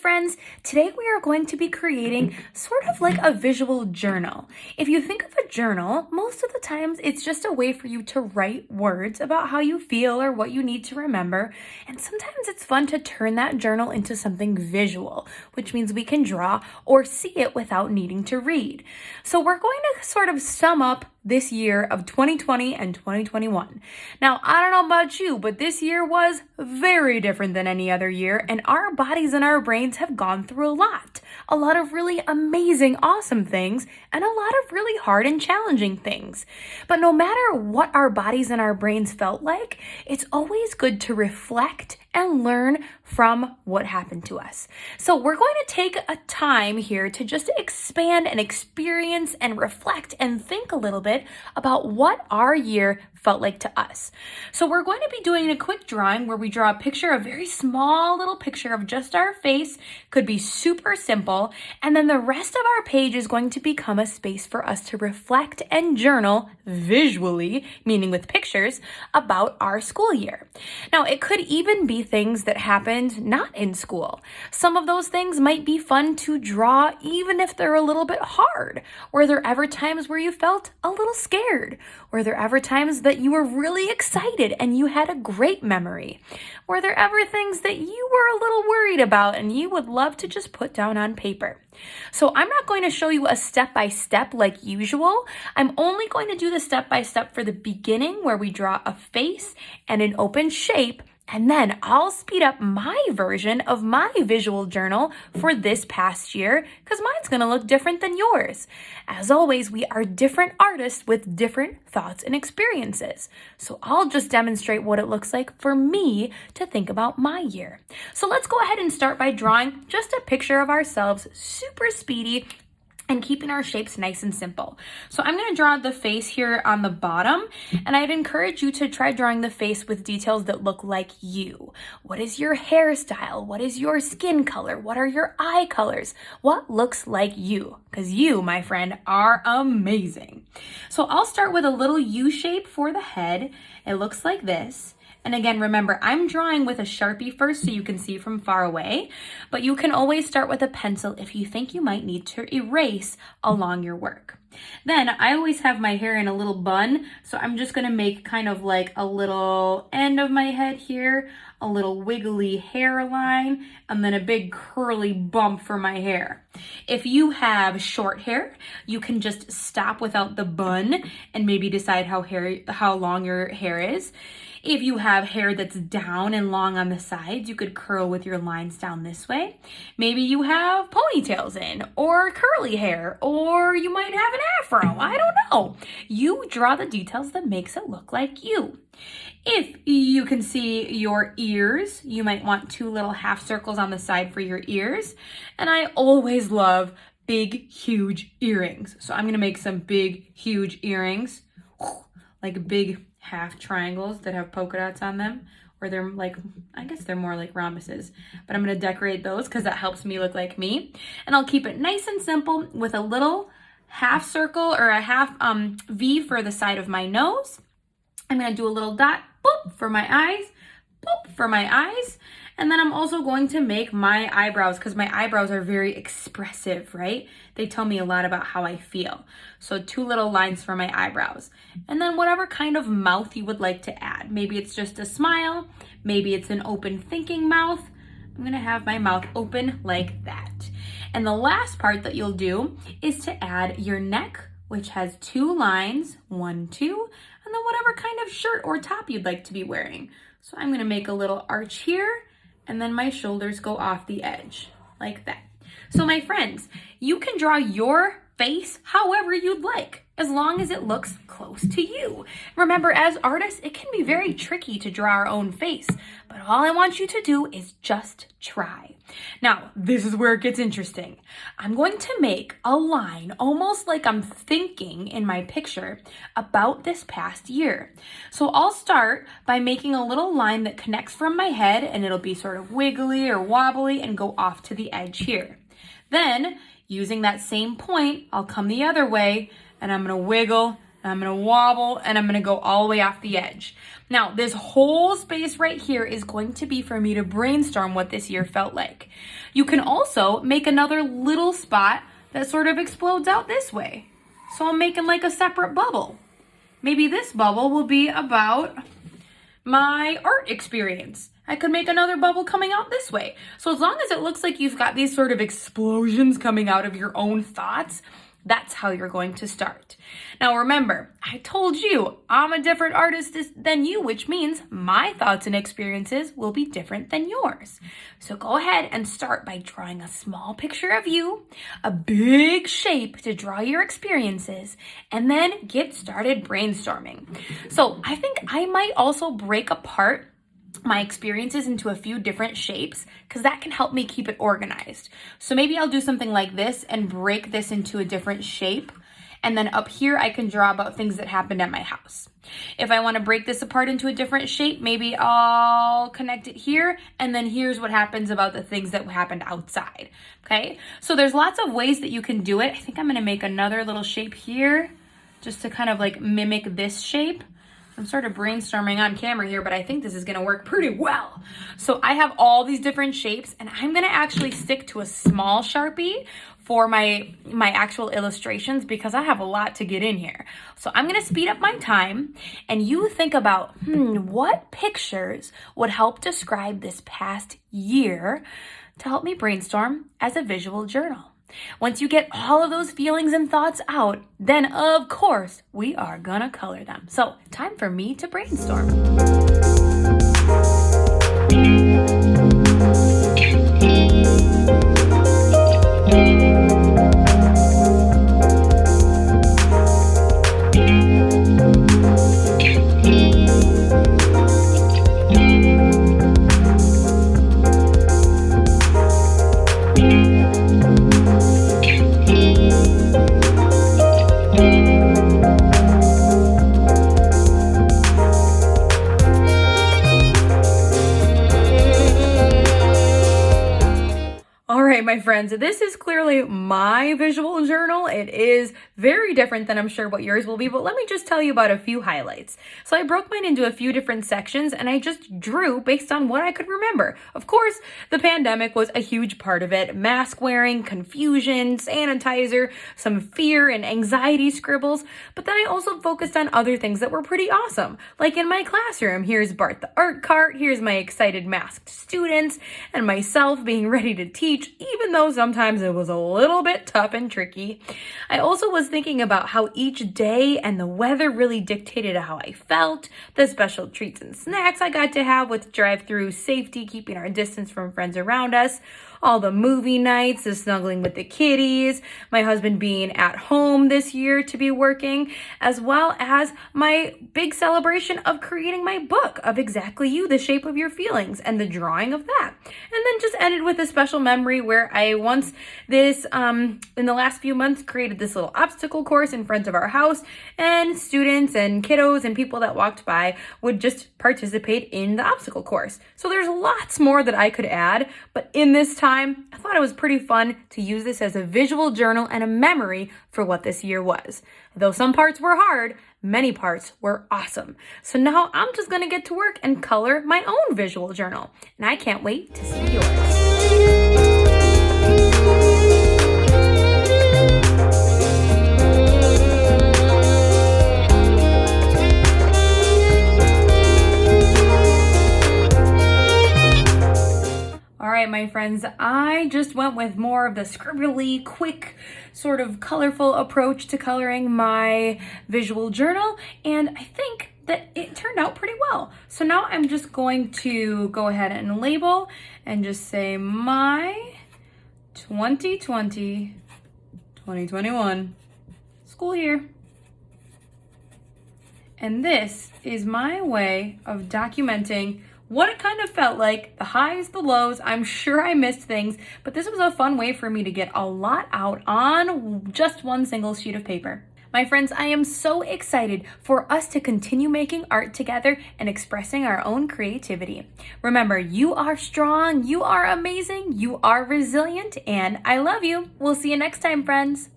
friends, today we are going to be creating sort of like a visual journal. If you think of a journal, most of the times it's just a way for you to write words about how you feel or what you need to remember. And sometimes it's fun to turn that journal into something visual, which means we can draw or see it without needing to read. So we're going to sort of sum up this year of 2020 and 2021. Now, I don't know about you, but this year was very different than any other year, and our bodies and our brains have gone through a lot. A lot of really amazing, awesome things, and a lot of really hard and challenging things. But no matter what our bodies and our brains felt like, it's always good to reflect and learn from what happened to us. So we're going to take a time here to just expand and experience and reflect and think a little bit about what our year felt like to us. So we're going to be doing a quick drawing where we draw a picture, a very small little picture of just our face, could be super simple, and then the rest of our page is going to become a space for us to reflect and journal visually, meaning with pictures, about our school year. Now, it could even be things that happened not in school. Some of those things might be fun to draw even if they're a little bit hard. Were there ever times where you felt a little scared? Were there ever times that you were really excited and you had a great memory? Were there ever things that you were a little worried about and you would love to just put down on paper? So I'm not going to show you a step-by-step like usual. I'm only going to do the step-by-step for the beginning where we draw a face and an open shape. And then I'll speed up my version of my visual journal for this past year because mine's going to look different than yours. As always, we are different artists with different thoughts and experiences. So I'll just demonstrate what it looks like for me to think about my year. So let's go ahead and start by drawing just a picture of ourselves, super speedy, and keeping our shapes nice and simple. So I'm going to draw the face here on the bottom, and I'd encourage you to try drawing the face with details that look like you. What is your hairstyle? What is your skin color? What are your eye colors? What looks like you? Because you, my friend, are amazing. So I'll start with a little U shape for the head. It looks like this. And again, remember, I'm drawing with a Sharpie first so you can see from far away, but you can always start with a pencil if you think you might need to erase along your work. Then I always have my hair in a little bun, so I'm just gonna make kind of like a little end of my head here, a little wiggly hairline, and then a big curly bump for my hair. If you have short hair, you can just stop without the bun and maybe decide how long your hair is. If you have hair that's down and long on the sides, you could curl with your lines down this way. Maybe you have ponytails in, or curly hair, or you might have an afro. I don't know. You draw the details that makes it look like you. If you can see your ears, you might want two little half circles on the side for your ears. And I always love big, huge earrings. So I'm gonna make some big, huge earrings, like big half triangles that have polka dots on them, or they're like, I guess they're more like rhombuses, but I'm gonna decorate those because that helps me look like me. And I'll keep it nice and simple with a little half circle or a half V for the side of my nose. I'm gonna do a little dot, boop, for my eyes, boop, for my eyes. And then I'm also going to make my eyebrows because my eyebrows are very expressive, right? They tell me a lot about how I feel. So two little lines for my eyebrows. And then whatever kind of mouth you would like to add. Maybe it's just a smile. Maybe it's an open thinking mouth. I'm gonna have my mouth open like that. And the last part that you'll do is to add your neck, which has two lines, 1, 2, and then whatever kind of shirt or top you'd like to be wearing. So I'm gonna make a little arch here, and then my shoulders go off the edge like that. So my friends, you can draw your face however you'd like, as long as it looks close to you. Remember, as artists, it can be very tricky to draw our own face, but all I want you to do is just try. Now, this is where it gets interesting. I'm going to make a line, almost like I'm thinking in my picture about this past year. So I'll start by making a little line that connects from my head, and it'll be sort of wiggly or wobbly and go off to the edge here. Then, using that same point, I'll come the other way, and I'm gonna wiggle, I'm gonna wobble, and I'm gonna go all the way off the edge. Now, this whole space right here is going to be for me to brainstorm what this year felt like. You can also make another little spot that sort of explodes out this way. So I'm making like a separate bubble. Maybe this bubble will be about my art experience. I could make another bubble coming out this way. So as long as it looks like you've got these sort of explosions coming out of your own thoughts, that's how you're going to start. Now remember, I told you I'm a different artist than you, which means my thoughts and experiences will be different than yours. So go ahead and start by drawing a small picture of you, a big shape to draw your experiences, and then get started brainstorming. So I think I might also break apart my experiences into a few different shapes because that can help me keep it organized. So maybe I'll do something like this and break this into a different shape. And then up here, I can draw about things that happened at my house. If I want to break this apart into a different shape, maybe I'll connect it here. And then here's what happens about the things that happened outside. Okay. So there's lots of ways that you can do it. I think I'm going to make another little shape here just to kind of like mimic this shape. I'm sort of brainstorming on camera here, but I think this is gonna work pretty well. So I have all these different shapes, and I'm gonna actually stick to a small Sharpie for my actual illustrations because I have a lot to get in here. So I'm gonna speed up my time, and you think about, what pictures would help describe this past year to help me brainstorm as a visual journal. Once you get all of those feelings and thoughts out, then of course we are gonna color them. So time for me to brainstorm. My friends, this is clearly my visual journal. It is very different than I'm sure what yours will be, but let me just tell you about a few highlights. So I broke mine into a few different sections and I just drew based on what I could remember. Of course, the pandemic was a huge part of it. Mask wearing, confusion, sanitizer, some fear and anxiety scribbles, but then I also focused on other things that were pretty awesome. Like in my classroom, here's Bart the art cart, here's my excited masked students, and myself being ready to teach, even though sometimes it was a little bit tough and tricky. I also was thinking about how each day and the weather really dictated how I felt, the special treats and snacks I got to have with drive-through safety, keeping our distance from friends around us, all the movie nights, the snuggling with the kitties, my husband being at home this year to be working, as well as my big celebration of creating my book of Exactly You, The Shape of Your Feelings, and the drawing of that. And then just ended with a special memory where I once in the last few months created this little obstacle course in front of our house, and students and kiddos and people that walked by would just participate in the obstacle course. So there's lots more that I could add, but in this time, I thought it was pretty fun to use this as a visual journal and a memory for what this year was. Though some parts were hard, many parts were awesome. So now I'm just gonna get to work and color my own visual journal, and I can't wait to see yours. All right, my friends, I just went with more of the scribbly, quick, sort of colorful approach to coloring my visual journal, and I think that it turned out pretty well. So now I'm just going to go ahead and label and just say my 2020-2021 school year. And this is my way of documenting what it kind of felt like, the highs, the lows. I'm sure I missed things, but this was a fun way for me to get a lot out on just one single sheet of paper. My friends, I am so excited for us to continue making art together and expressing our own creativity. Remember, you are strong, you are amazing, you are resilient, and I love you. We'll see you next time, friends.